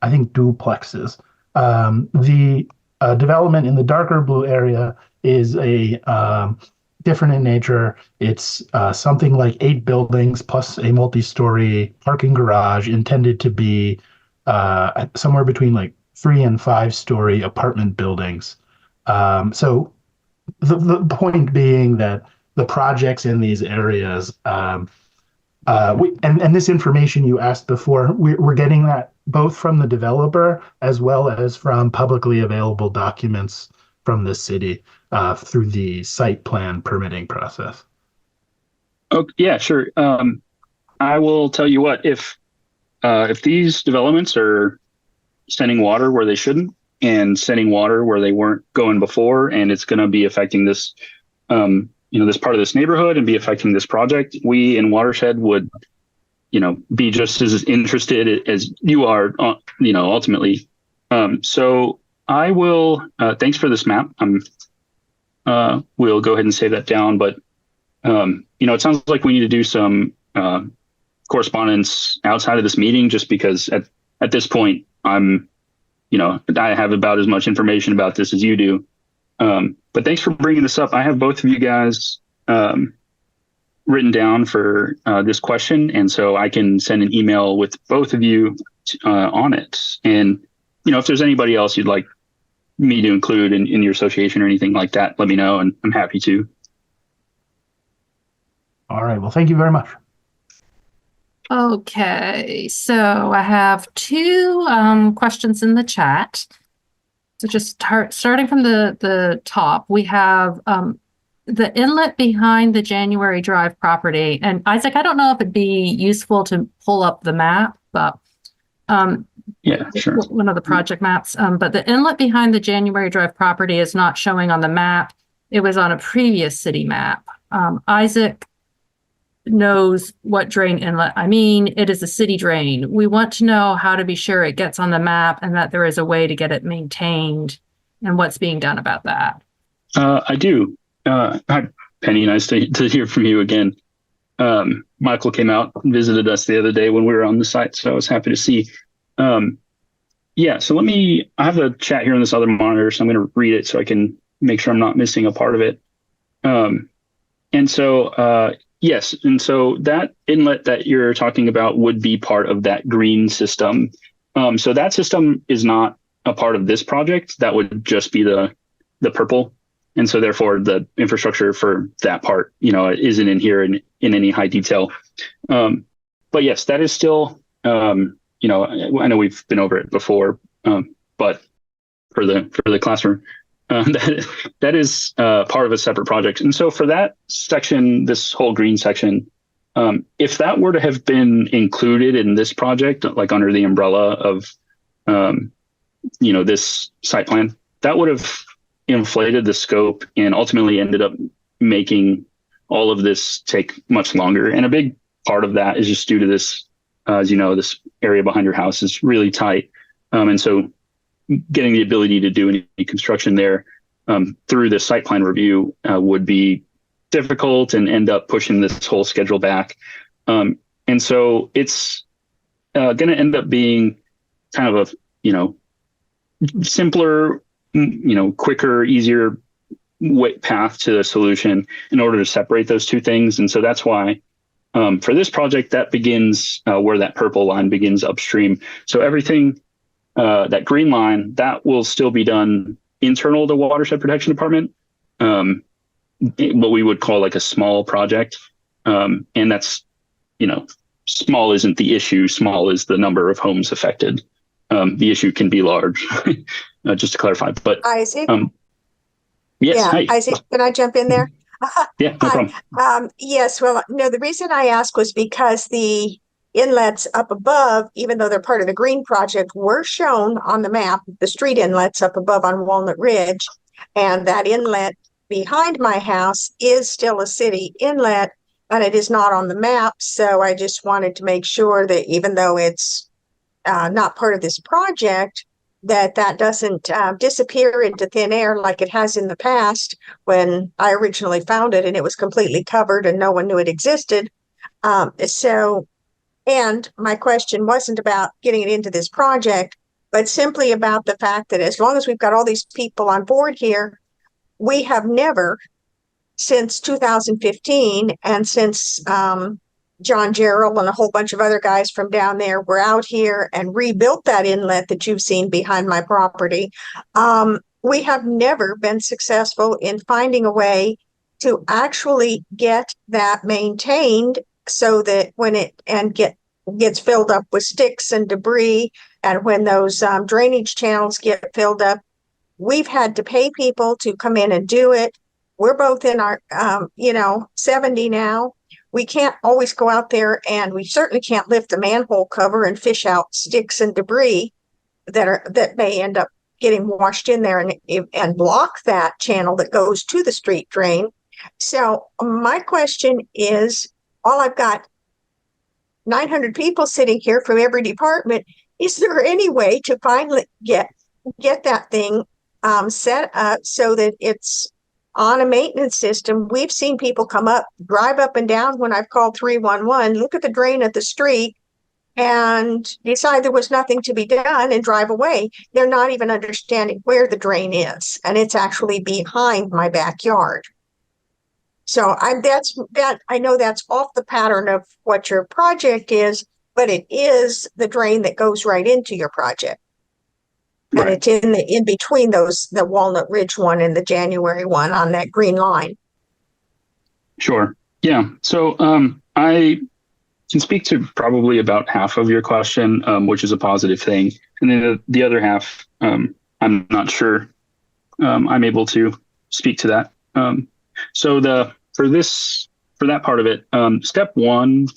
think duplexes. The development in the darker blue area is different in nature. It's something like 8 buildings plus a multi-story parking garage intended to be somewhere between like 3 and 5-story apartment buildings. So the point being that the projects in these areas, and this information you asked before, we're getting that both from the developer as well as from publicly available documents from the city through the site plan permitting process. Okay, yeah, sure. I will tell you what, if these developments are sending water where they shouldn't and sending water where they weren't going before, and it's going to be affecting this, this part of this neighborhood and be affecting this project, we in Watershed would, be just as interested as you are, ultimately. So I will, thanks for this map. We'll go ahead and save that down, but, it sounds like we need to do some, correspondence outside of this meeting, just because at this point I have about as much information about this as you do. But thanks for bringing this up. I have both of you guys written down for this question, and so I can send an email with both of you on it. And if there's anybody else you'd like me to include in your association or anything like that, let me know, and I'm happy to. All right. Well, thank you very much. Okay, so I have 2 questions in the chat. So just starting from the top, we have the inlet behind the January Drive property. And Isaac, I don't know if it'd be useful to pull up the map, but Yeah, sure. one of the project maps. But the inlet behind the January Drive property is not showing on the map. It was on a previous city map. Isaac knows what drain inlet I mean. It is a city drain. We want to know how to be sure it gets on the map and that there is a way to get it maintained and what's being done about that. I do. Hi, Penny. Nice to hear from you again. Michael came out and visited us the other day when we were on the site, so I was happy to see. Yeah, so I have the chat here on this other monitor, so I'm going to read it so I can make sure I'm not missing a part of it. Yes, and so that inlet that you're talking about would be part of that green system. So that system is not a part of this project. That would just be the purple. And so therefore the infrastructure for that part, isn't in here in any high detail. But yes, that is still, I know we've been over it before, but for the classroom, that is part of a separate project. And so for that section, this whole green section, if that were to have been included in this project, like under the umbrella of, this site plan, that would have inflated the scope and ultimately ended up making all of this take much longer. And a big part of that is just due to this, as you know, this area behind your house is really tight. And so getting the ability to do any construction there through the site plan review would be difficult and end up pushing this whole schedule back. And so it's going to end up being kind of a, simpler, quicker, easier path to the solution in order to separate those two things. And so that's why for this project, that begins where that purple line begins upstream. So everything, that green line, that will still be done internal to Watershed Protection Department, what we would call like a small project. And that's, small isn't the issue. Small is the number of homes affected. The issue can be large, just to clarify. But Isaac? yes, yeah, hi. Isaac, can I jump in there? Yeah, no problem. Yes, well, no, the reason I asked was because the inlets up above, even though they're part of the green project, were shown on the map, the street inlets up above on Walnut Ridge. And that inlet behind my house is still a city inlet, and it is not on the map. So I just wanted to make sure that even though it's not part of this project, that doesn't disappear into thin air like it has in the past when I originally found it and it was completely covered and no one knew it existed. And my question wasn't about getting it into this project, but simply about the fact that as long as we've got all these people on board here, we have never, since 2015 and since John Gerald and a whole bunch of other guys from down there were out here and rebuilt that inlet that you've seen behind my property, we have never been successful in finding a way to actually get that maintained so that when it gets filled up with sticks and debris, and when those drainage channels get filled up, we've had to pay people to come in and do it. We're both in our 70 now. We can't always go out there, and we certainly can't lift the manhole cover and fish out sticks and debris that may end up getting washed in there and block that channel that goes to the street drain. So my question is, all I've got 900 people sitting here from every department. Is there any way to finally get that thing set up so that it's on a maintenance system? We've seen people drive up and down when I've called 311, look at the drain at the street and decide there was nothing to be done and drive away. They're not even understanding where the drain is, and it's actually behind my backyard. So I know that's off the pattern of what your project is, but it is the drain that goes right into your project. Right. And it's in between the Walnut Ridge one and the January one on that green line. Sure. Yeah. So I can speak to probably about half of your question, which is a positive thing. And then the other half, I I'm not sure I'm able to speak to that. So for that part of it, step one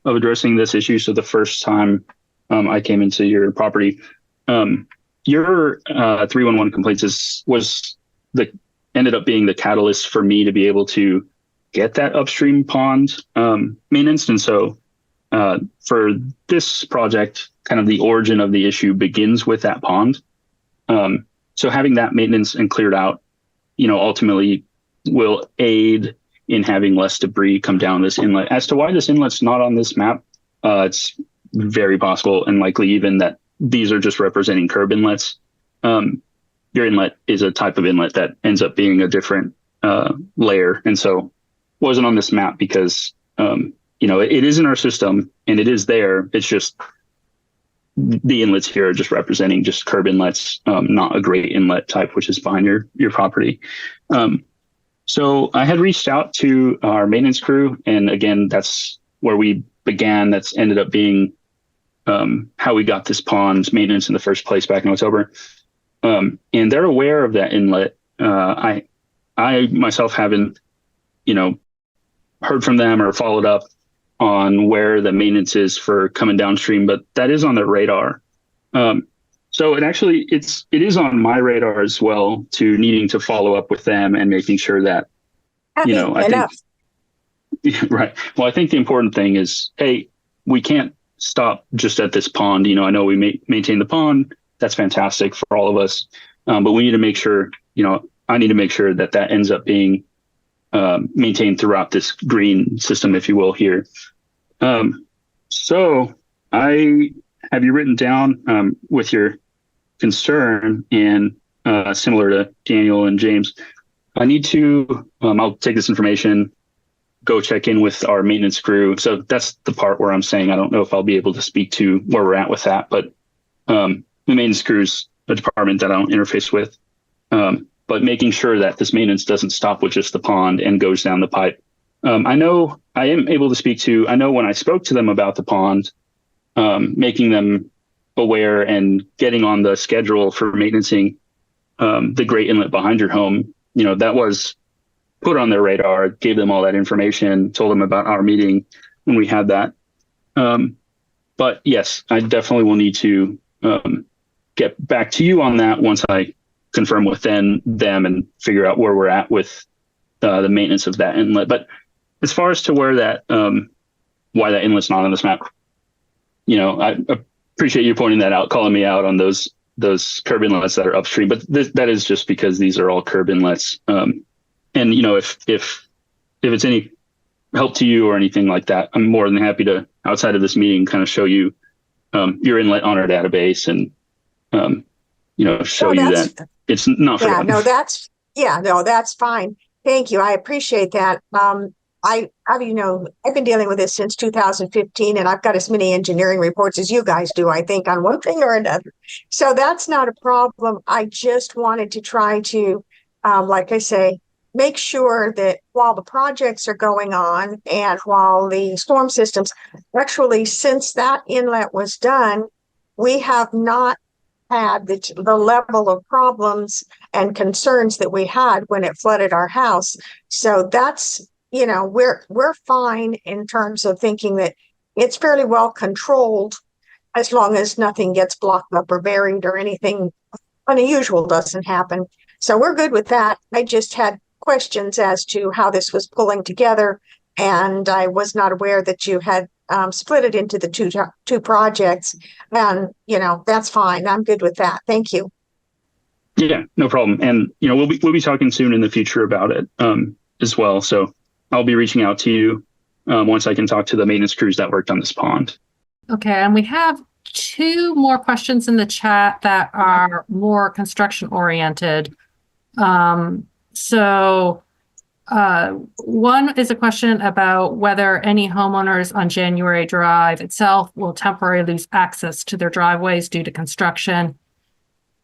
of addressing this issue. So the first time I came into your property, your 311 complaints ended up being the catalyst for me to be able to get that upstream pond maintenance. And so for this project, kind of the origin of the issue begins with that pond. So having that maintenance and cleared out, ultimately will aid in having less debris come down this inlet. As to why this inlet's not on this map, it's very possible and likely even that these are just representing curb inlets. Your inlet is a type of inlet that ends up being a different layer, and so wasn't on this map because it is in our system and it is there. It's just the inlets here are just representing just curb inlets, not a great inlet type, which is behind your property. So I had reached out to our maintenance crew, and again, that's where we began. That's ended up being how we got this pond maintenance in the first place back in October. And they're aware of that inlet. I myself haven't, heard from them or followed up on where the maintenance is for coming downstream, but that is on their radar. So it is on my radar as well, to needing to follow up with them and making sure that, I think, right. Well, I think the important thing is, hey, we can't stop just at this pond. I know we maintain the pond. That's fantastic for all of us. But we need to make sure, I need to make sure that ends up being maintained throughout this green system, if you will, here. So I have you written down with your concern, and similar to Daniel and James, I need to, I'll take this information, go check in with our maintenance crew. So that's the part where I'm saying I don't know if I'll be able to speak to where we're at with that, but the maintenance crew is a department that I don't interface with. But making sure that this maintenance doesn't stop with just the pond and goes down the pipe. I know I am able to speak to, I know when I spoke to them about the pond, making them aware and getting on the schedule for maintaining the great inlet behind your home, that was put on their radar, gave them all that information, told them about our meeting when we had that. But yes, I definitely will need to get back to you on that once I confirm with them and figure out where we're at with the maintenance of that inlet. But as far as to where that, why that inlet's not on this map, I appreciate you pointing that out, calling me out on those curb inlets that are upstream. But that is just because these are all curb inlets. And if it's any help to you or anything like that, I'm more than happy to, outside of this meeting, kind of show you your inlet on our database and show you that it's not forgotten. That's fine. Thank you. I appreciate that. I've been dealing with this since 2015, and I've got as many engineering reports as you guys do, I think, on one thing or another. So that's not a problem. I just wanted to try to, like I say, make sure that while the projects are going on and while the storm systems, actually, since that inlet was done, we have not had the level of problems and concerns that we had when it flooded our house. So that's, we're fine in terms of thinking that it's fairly well controlled as long as nothing gets blocked up or buried or anything unusual doesn't happen. So we're good with that. I just had questions as to how this was pulling together, and I was not aware that you had split it into the two projects. And that's fine. I'm good with that. Thank you. Yeah, no problem. And we'll be talking soon in the future about it as well. So I'll be reaching out to you once I can talk to the maintenance crews that worked on this pond. Okay, and we have two more questions in the chat that are more construction oriented. One is a question about whether any homeowners on January Drive itself will temporarily lose access to their driveways due to construction.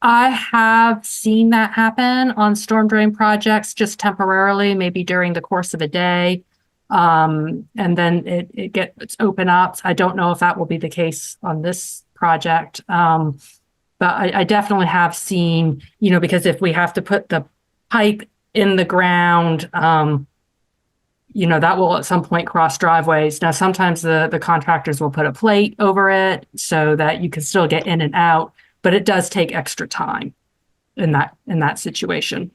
I have seen that happen on storm drain projects just temporarily, maybe during the course of a day. And then it gets open up. I don't know if that will be the case on this project. But I definitely have seen, because if we have to put the pipe in the ground, that will at some point cross driveways. Now, sometimes the contractors will put a plate over it so that you can still get in and out, but it does take extra time in that situation.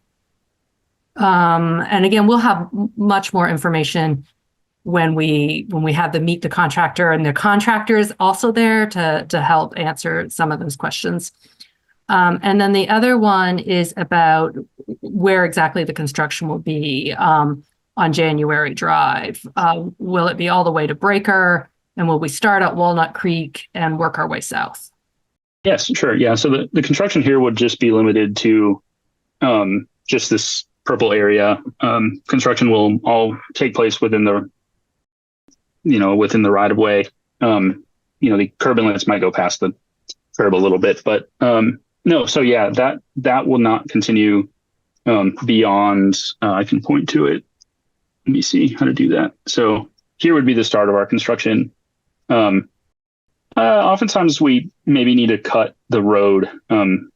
And again, we'll have much more information when we have the meet the contractor, and the contractor is also there to help answer some of those questions. And then the other one is about where exactly the construction will be on January Drive. Will it be all the way to Breaker, and will we start at Walnut Creek and work our way south? Yes, sure. Yeah. So the construction here would just be limited to just this purple area. Construction will all take place within the right of way. The curb inlets might go past the curb a little bit, but no. So yeah, that will not continue beyond. I can point to it. Let me see how to do that. So here would be the start of our construction. Oftentimes we maybe need to cut the road 10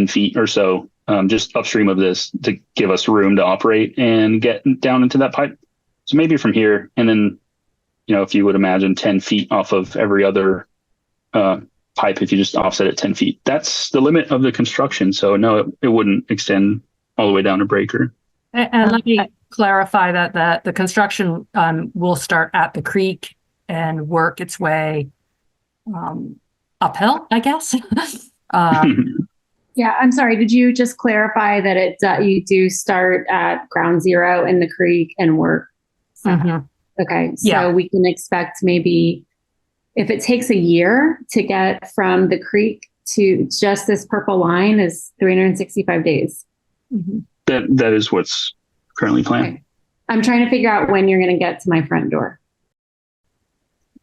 feet or so just upstream of this to give us room to operate and get down into that pipe. So maybe from here, and then, if you would imagine 10 feet off of every other pipe, if you just offset it 10 feet, that's the limit of the construction. So no, it wouldn't extend all the way down to Breaker. And let me clarify that the construction will start at the creek and work its way uphill, I guess. Yeah, I'm sorry. Did you just clarify that you do start at ground zero in the creek and work? Mhm. Okay, so Yeah. we can expect maybe if it takes a year to get from the creek to just this purple line is 365 days. Mhm. That is what's currently planned. Okay. I'm trying to figure out when you're going to get to my front door.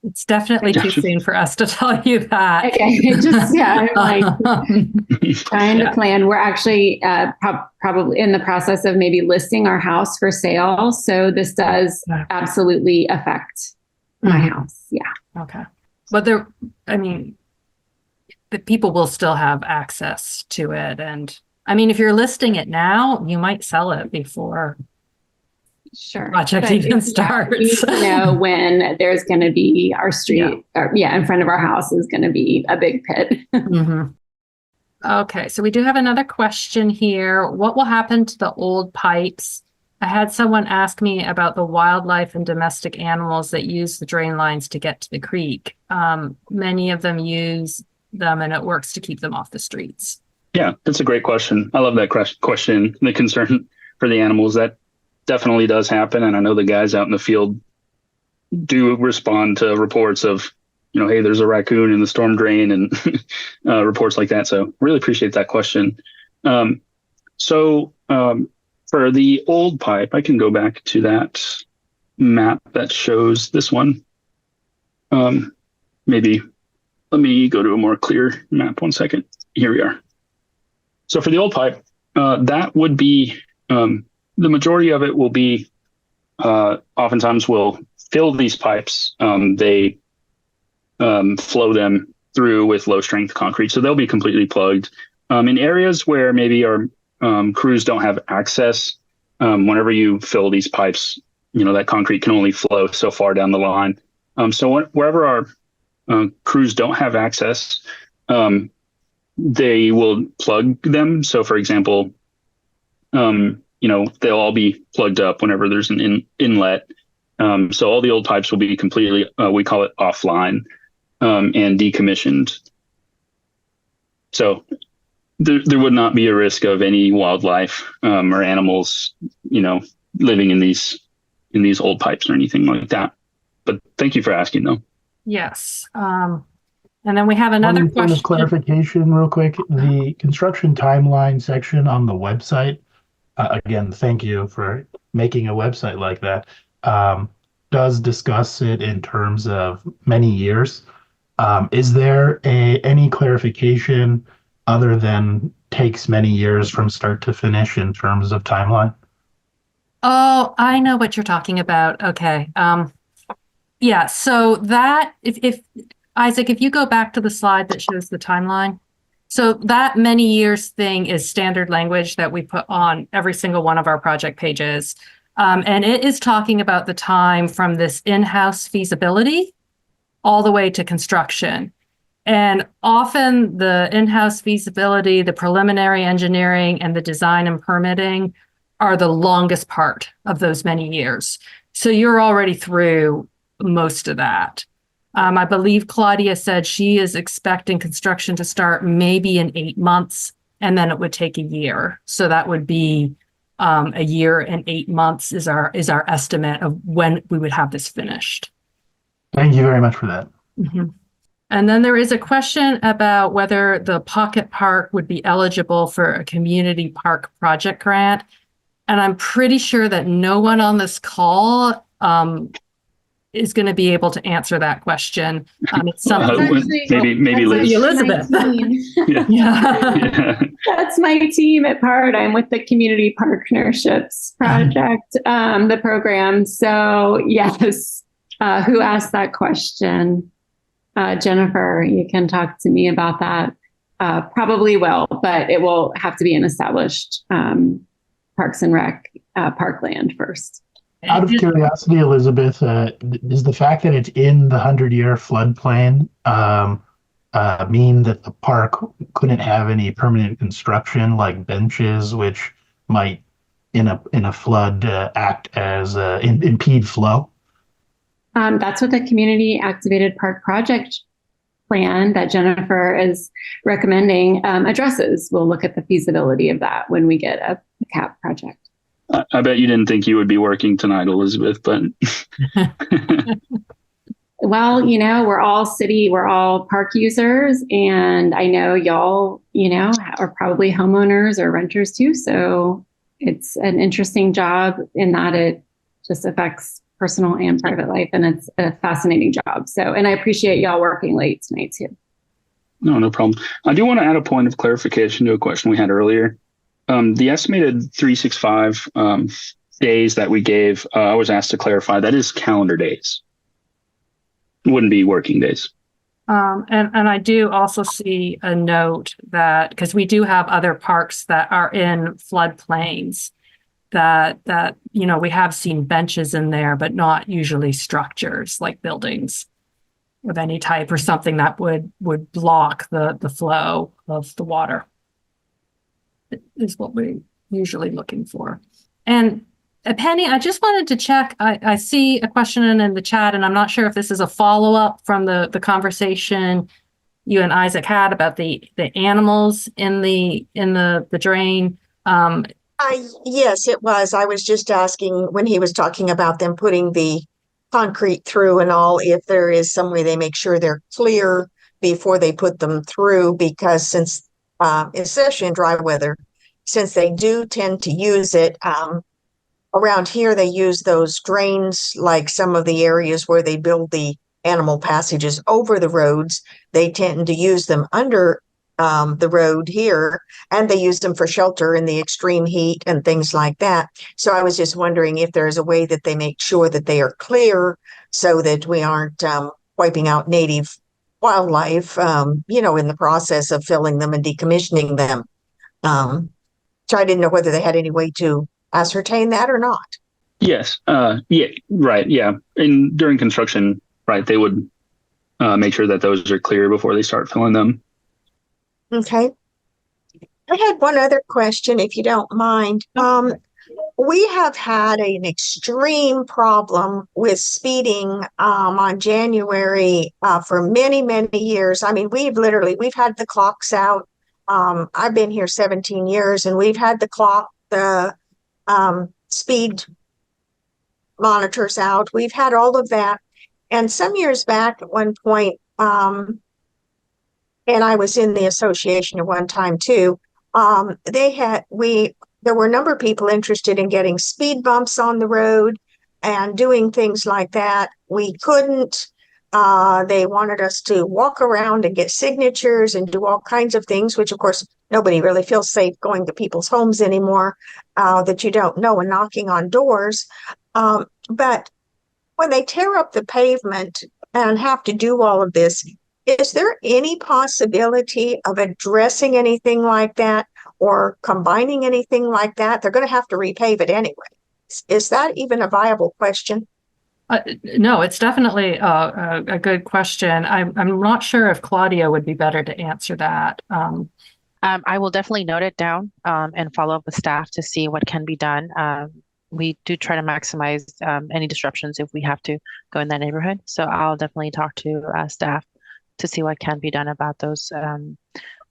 It's definitely too soon for us to tell you that. Okay, I'm like trying to plan. We're actually probably in the process of maybe listing our house for sale. So this does absolutely affect my house. Yeah. Okay. But the people will still have access to it. And if you're listing it now, you might sell it before Sure. project But even we starts. need to know when there's going to be our street, in front of our house is going to be a big pit. Mhm. Okay, so we do have another question here. What will happen to the old pipes? I had someone ask me about the wildlife and domestic animals that use the drain lines to get to the creek. Many of them use them, and it works to keep them off the streets. Yeah, that's a great question. I love that question. The concern for the animals, that definitely does happen. And I know the guys out in the field do respond to reports of, hey, there's a raccoon in the storm drain and reports like that. So really appreciate that question. For the old pipe, I can go back to that map that shows this one. Maybe let me go to a more clear map. 1 second. Here we are. So for the old pipe, that would be the majority of it will be oftentimes we'll fill these pipes. They flow them through with low strength concrete. So they'll be completely plugged. In areas where maybe our crews don't have access, whenever you fill these pipes, that concrete can only flow so far down the line. So wherever our crews don't have access, they will plug them. So for example, they'll all be plugged up whenever there's an inlet. So all the old pipes will be completely, we call it offline, and decommissioned. So there would not be a risk of any wildlife or animals, living in these old pipes or anything like that. But thank you for asking, though. Yes. And then we have another One point question. of clarification real quick. The construction timeline section on the website, again, thank you for making a website like that, does discuss it in terms of many years. Is there any clarification other than takes many years from start to finish in terms of timeline? Oh, I know what you're talking about. Okay. Yeah, so that if Isaac, if you go back to the slide that shows the timeline. So that many years thing is standard language that we put on every single one of our project pages. And it is talking about the time from this in-house feasibility all the way to construction. And often the in-house feasibility, the preliminary engineering, and the design and permitting are the longest part of those many years. So you're already through most of that. I believe Claudia said she is expecting construction to start maybe in 8 months, and then it would take a year. So that would be a year and 8 months is our estimate of when we would have this finished. Thank you very much for that. Mhm. And then there is a question about whether the Pocket Park would be eligible for a community park project grant. And I'm pretty sure that no one on this call is going to be able to answer that question. It's something maybe Liz. Elizabeth. Yeah. Yeah. Yeah. That's my team at Paradigm with the Community Partnerships Project, the program. So yes, who asked that question? Jennifer, you can talk to me about that. Probably will, but it will have to be an established Parks and Rec parkland first. Out of curiosity, Elizabeth, is the fact that it's in the 100-year floodplain mean that the park couldn't have any permanent construction like benches, which might, in a flood, act as impede flow? That's what the Community Activated Park Project plan that Jennifer is recommending addresses. We'll look at the feasibility of that when we get a CAP project. I bet you didn't think you would be working tonight, Elizabeth, but well, we're all park users, and I know y'all, are probably homeowners or renters too. So it's an interesting job in that it just affects personal and private life, and it's a fascinating job. So, and I appreciate y'all working late tonight too. No problem. I do want to add a point of clarification to a question we had earlier. The estimated 365 days that we gave, I was asked to clarify, that is calendar days. It wouldn't be working days. And I do also see a note that, because we do have other parks that are in floodplains, that we have seen benches in there, but not usually structures like buildings of any type or something that would block the flow of the water. Is what we're usually looking for. And Penny, I just wanted to check. I see a question in the chat, and I'm not sure if this is a follow-up from the conversation you and Isaac had about the animals in the drain. Yes, it was. I was just asking when he was talking about them putting the concrete through and all, if there is some way they make sure they're clear before they put them through, because since especially in dry weather, since they do tend to use it, around here they use those drains, like some of the areas where they build the animal passages over the roads, they tend to use them under the road here, and they use them for shelter in the extreme heat and things like that. So I was just wondering if there's a way that they make sure that they are clear so that we aren't wiping out native wildlife, in the process of filling them and decommissioning them. So I didn't know whether they had any way to ascertain that or not. Yes. Yeah. Right. Yeah. And during construction, right, they would make sure that those are clear before they start filling them. Okay. I had one other question, if you don't mind. We have had an extreme problem with speeding on January for many, many years. I mean, we've had the clocks out. I've been here 17 years, and we've had the speed monitors out. We've had all of that. And some years back at one point, and I was in the association at one time too, there were a number of people interested in getting speed bumps on the road and doing things like that. We couldn't. They wanted us to walk around and get signatures and do all kinds of things, which of course nobody really feels safe going to people's homes anymore that you don't know and knocking on doors. But when they tear up the pavement and have to do all of this, Is there any possibility of addressing anything like that or combining anything like that? They're going to have to repave it anyway. Is that even a viable question? No, it's definitely a good question. I'm not sure if Claudia would be better to answer that. I will definitely note it down and follow up with staff to see what can be done. We do try to maximize any disruptions if we have to go in that neighborhood. So I'll definitely talk to staff to see what can be done about those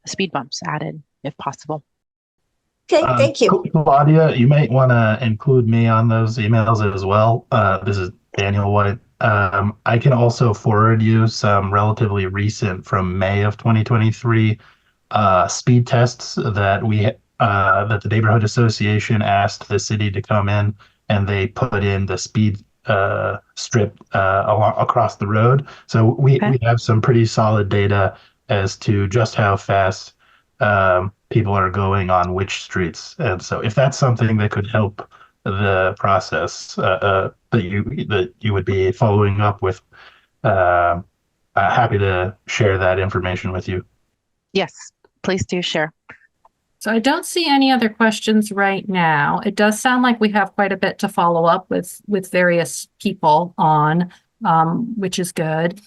speed bumps added if possible. Okay, thank you. Claudia, you might want to include me on those emails as well. This is Daniel White. I can also forward you some relatively recent from May of 2023 speed tests that that the neighborhood association asked the city to come in, and they put in the speed strip across the road. So we have some pretty solid data as to just how fast people are going on which streets. And so if that's something that could help the process that you would be following up with, happy to share that information with you. Yes, please do share. So I don't see any other questions right now. It does sound like we have quite a bit to follow up with various people on, which is good.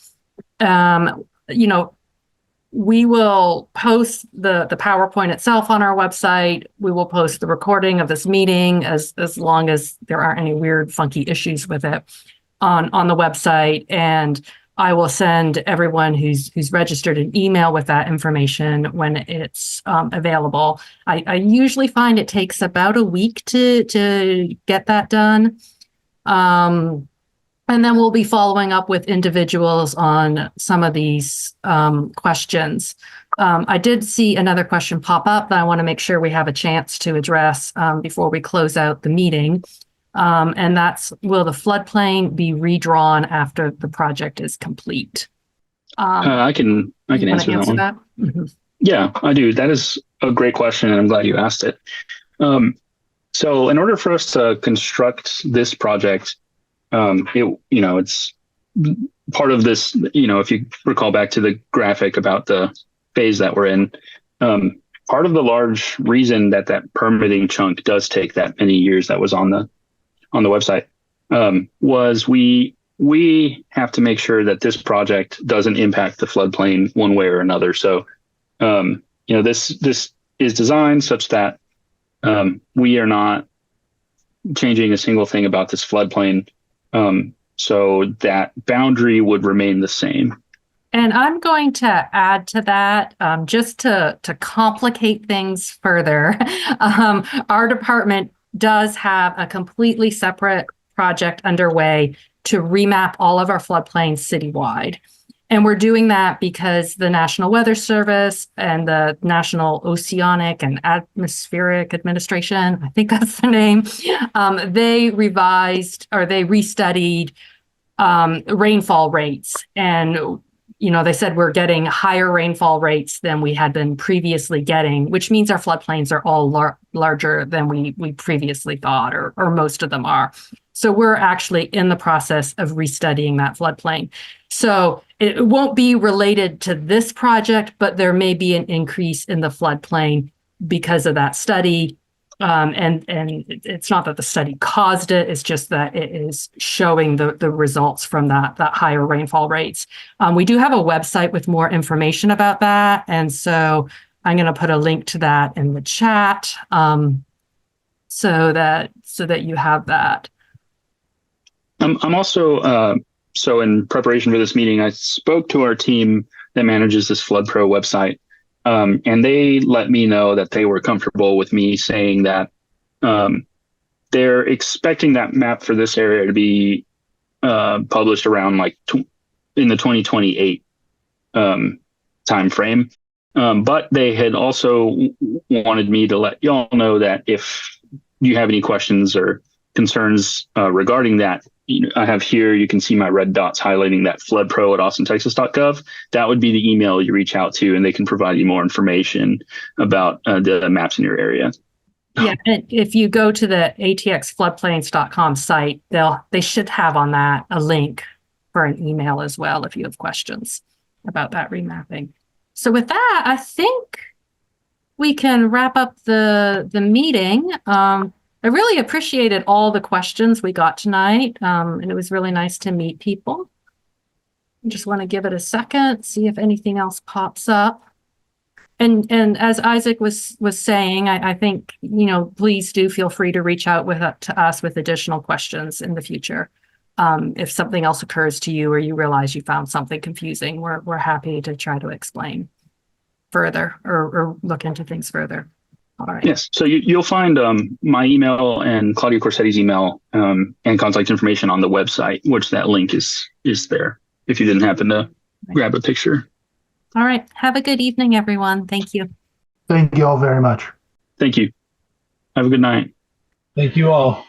We will post the PowerPoint itself on our website. We will post the recording of this meeting as long as there aren't any weird, funky issues with it on the website. And I will send everyone who's registered an email with that information when it's available. I usually find it takes about a week to get that done. And then we'll be following up with individuals on some of these questions. I did see another question pop up that I want to make sure we have a chance to address before we close out the meeting. And that's, will the floodplain be redrawn after the project is complete? I can answer that one. Mm-hmm. Yeah, I do. That is a great question, and I'm glad you asked it. So in order for us to construct this project, it's part of this, if you recall back to the graphic about the phase that we're in, part of the large reason that permitting chunk does take that many years that was on the website, was we have to make sure that this project doesn't impact the floodplain one way or another. So, this is designed such that we are not changing a single thing about this floodplain. So that boundary would remain the same. And I'm going to add to that, just to complicate things further. Our department does have a completely separate project underway to remap all of our floodplains citywide. And we're doing that because the National Weather Service and the National Oceanic and Atmospheric Administration, I think that's the name, they restudied rainfall rates. And, they said we're getting higher rainfall rates than we had been previously getting, which means our floodplains are all larger than we previously thought, or most of them are. So we're actually in the process of restudying that floodplain. So it won't be related to this project, but there may be an increase in the floodplain because of that study. And it's not that the study caused it, it's just that it is showing the results from that higher rainfall rates. We do have a website with more information about that. And so I'm going to put a link to that in the chat, so that you have that. I'm also, so in preparation for this meeting, I spoke to our team that manages this FloodPro website. And they let me know that they were comfortable with me saying that they're expecting that map for this area to be published around in the 2028 time frame. But they had also wanted me to let y'all know that if you have any questions or concerns regarding that, I have here, you can see my red dots highlighting that floodpro@austintexas.gov. That would be the email you reach out to, and they can provide you more information about the maps in your area. Yeah, and if you go to the atxfloodplains.com site, they should have on that a link for an email as well if you have questions. about that remapping. So with that, I think we can wrap up the meeting. I really appreciated all the questions we got tonight, and it was really nice to meet people. I just want to give it a second, see if anything else pops up. And as Isaac was saying, I think, please do feel free to reach out to us with additional questions in the future. If something else occurs to you or you realize you found something confusing, we're happy to try to explain further or look into things further. All right. Yes. So you'll find my email and Claudia Corsetti's email and contact information on the website, which that link is there if you didn't happen to grab a picture. All right. Have a good evening, everyone. Thank you. Thank you all very much. Thank you. Have a good night. Thank you all.